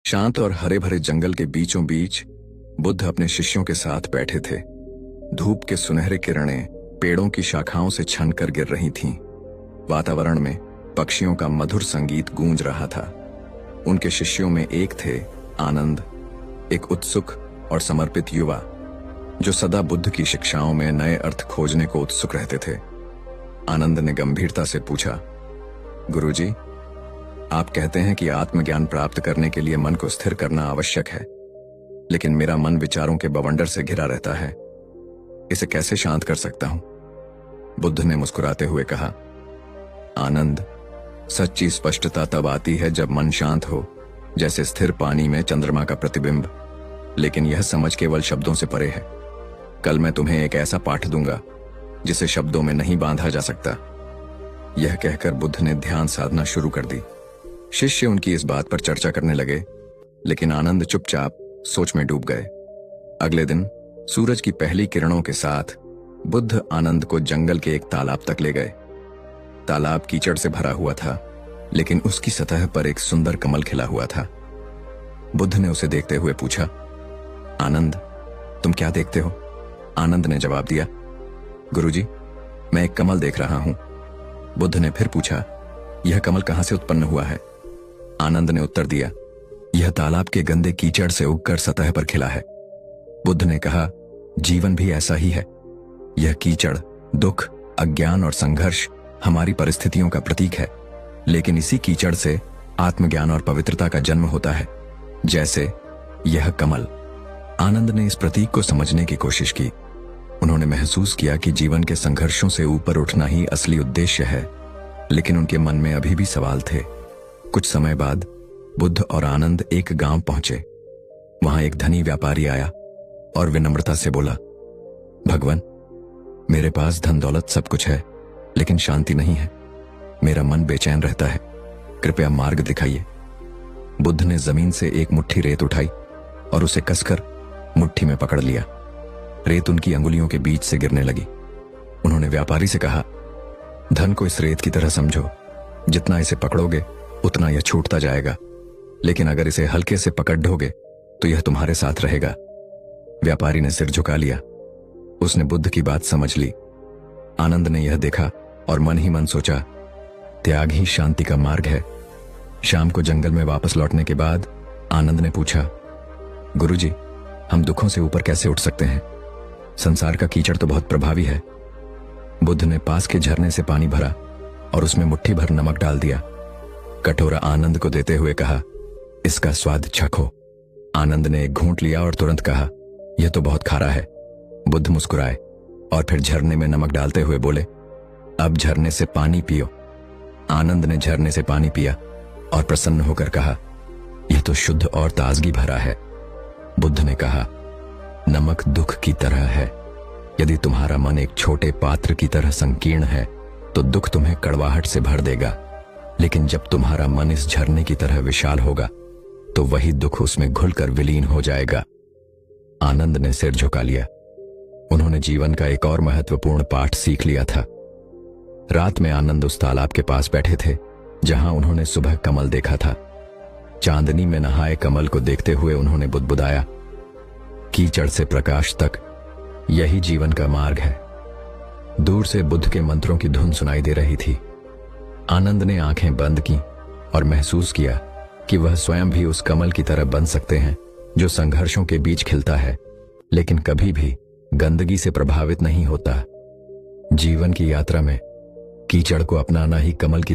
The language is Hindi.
शांत और हरे भरे जंगल के बीचों बीच बुद्ध अपने शिष्यों के साथ बैठे थे। धूप के सुनहरे किरणें पेड़ों की शाखाओं से छनकर गिर रही थीं। वातावरण में पक्षियों का मधुर संगीत गूंज रहा था। उनके शिष्यों में एक थे आनंद, एक उत्सुक और समर्पित युवा जो सदा बुद्ध की शिक्षाओं में नए अर्थ खोजने को उत्सुक रहते थे। आनंद ने गंभीरता से पूछा, गुरुजी, आप कहते हैं कि आत्मज्ञान प्राप्त करने के लिए मन को स्थिर करना आवश्यक है, लेकिन मेरा मन विचारों के बवंडर से घिरा रहता है। इसे कैसे शांत कर सकता हूं? बुद्ध ने मुस्कुराते हुए कहा, आनंद, सच्ची स्पष्टता तब आती है जब मन शांत हो, जैसे स्थिर पानी में चंद्रमा का प्रतिबिंब। लेकिन यह समझ केवल शब्दों से परे है। कल मैं तुम्हें एक ऐसा पाठ दूंगा जिसे शब्दों में नहीं बांधा जा सकता। यह कहकर बुद्ध ने ध्यान साधना शुरू कर दी। शिष्य उनकी इस बात पर चर्चा करने लगे, लेकिन आनंद चुपचाप सोच में डूब गए। अगले दिन सूरज की पहली किरणों के साथ बुद्ध आनंद को जंगल के एक तालाब तक ले गए। तालाब कीचड़ से भरा हुआ था, लेकिन उसकी सतह पर एक सुंदर कमल खिला हुआ था। बुद्ध ने उसे देखते हुए पूछा, आनंद, तुम क्या देखते हो? आनंद ने जवाब दिया, गुरुजी, मैं एक कमल देख रहा हूं। बुद्ध ने फिर पूछा, यह कमल कहां से उत्पन्न हुआ है? आनंद ने उत्तर दिया, यह तालाब के गंदे कीचड़ से उगकर सतह पर खिला है। बुद्ध ने कहा, जीवन भी ऐसा ही है। यह कीचड़, दुख, अज्ञान और संघर्ष हमारी परिस्थितियों का प्रतीक है, लेकिन इसी कीचड़ से आत्मज्ञान और पवित्रता का जन्म होता है, जैसे यह कमल। आनंद ने इस प्रतीक को समझने की कोशिश की। उन्होंने महसूस किया कि जीवन के संघर्षों से ऊपर उठना ही असली उद्देश्य है, लेकिन उनके मन में अभी भी सवाल थे। कुछ समय बाद बुद्ध और आनंद एक गांव पहुंचे। वहां एक धनी व्यापारी आया और विनम्रता से बोला, भगवान, मेरे पास धन दौलत सब कुछ है, लेकिन शांति नहीं है। मेरा मन बेचैन रहता है, कृपया मार्ग दिखाइए। बुद्ध ने जमीन से एक मुट्ठी रेत उठाई और उसे कसकर मुट्ठी में पकड़ लिया। रेत उनकी अंगुलियों के बीच से गिरने लगी। उन्होंने व्यापारी से कहा, धन को इस रेत की तरह समझो, जितना इसे पकड़ोगे उतना यह छूटता जाएगा, लेकिन अगर इसे हल्के से पकड़ ढोगे तो यह तुम्हारे साथ रहेगा। व्यापारी ने सिर झुका लिया। उसने बुद्ध की बात समझ ली। आनंद ने यह देखा और मन ही मन सोचा, त्याग ही शांति का मार्ग है। शाम को जंगल में वापस लौटने के बाद आनंद ने पूछा, गुरुजी, हम दुखों से ऊपर कैसे उठ सकते हैं? संसार का कीचड़ तो बहुत प्रभावी है। बुद्ध ने पास के झरने से पानी भरा और उसमें मुट्ठी भर नमक डाल दिया। कटोरा आनंद को देते हुए कहा, इसका स्वाद चखो। आनंद ने एक घूंट लिया और तुरंत कहा, यह तो बहुत खारा है। बुद्ध मुस्कुराए और फिर झरने में नमक डालते हुए बोले, अब झरने से पानी पियो। आनंद ने झरने से पानी पिया और प्रसन्न होकर कहा, यह तो शुद्ध और ताजगी भरा है। बुद्ध ने कहा, नमक दुख की तरह है। यदि तुम्हारा मन एक छोटे पात्र की तरह संकीर्ण है तो दुख तुम्हें कड़वाहट से भर देगा, लेकिन जब तुम्हारा मन इस झरने की तरह विशाल होगा तो वही दुख उसमें घुलकर विलीन हो जाएगा। आनंद ने सिर झुका लिया। उन्होंने जीवन का एक और महत्वपूर्ण पाठ सीख लिया था। रात में आनंद उस तालाब के पास बैठे थे जहां उन्होंने सुबह कमल देखा था। चांदनी में नहाए कमल को देखते हुए उन्होंने बुदबुदाया, कीचड़ से प्रकाश तक यही जीवन का मार्ग है। दूर से बुद्ध के मंत्रों की धुन सुनाई दे रही थी। आनंद ने आंखें बंद की और महसूस किया कि वह स्वयं भी उस कमल की तरह बन सकते हैं जो संघर्षों के बीच खिलता है, लेकिन कभी भी गंदगी से प्रभावित नहीं होता। जीवन की यात्रा में कीचड़ को अपनाना ही कमल की